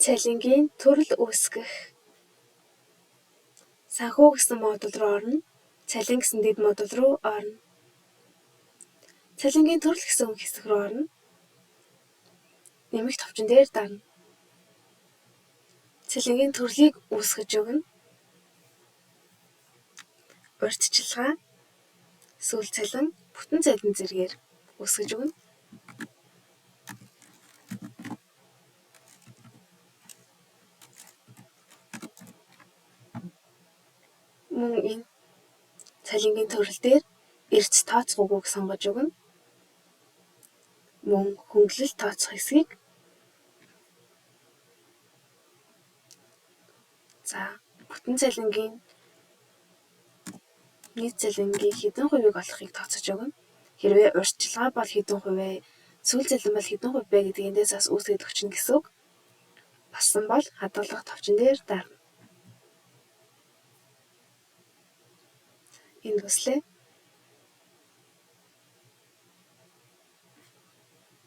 цалингийн төрөл үүсгэх. Санхүү гэсэн модуль руу орно. Цалин гэсэн дэд модуль руу орно. Цалингийн төрөл гэсэн хэсэг рүү орно. Нэмэх товчон дээр дарна. Цалингийн төрлийг үүсгэж өгнө. Урьдчилгаа, сүүл цалин, бүтэн цалин зэргээр үүсгэж өгнө. Мөн энэ цалингийн төрөл дээр эрс тооцох үгүйг сонгож өгнө. Мөн хөнгөлөлт тооцох хэсгийг бүтэн цалингийн нийт цалингийн хэдэн хувийг олохыг тооцож өгнө. Хэрвээ урьдчилгаа бол хэдэн хувь вэ? Сүүл цалин бол хэдэн хувь вэ гэдгийг эндээс бас үүсгэж өгчнө гэсэн үг. Болсон бол хадгалах товчон дээр дарна. Энэ хүслээ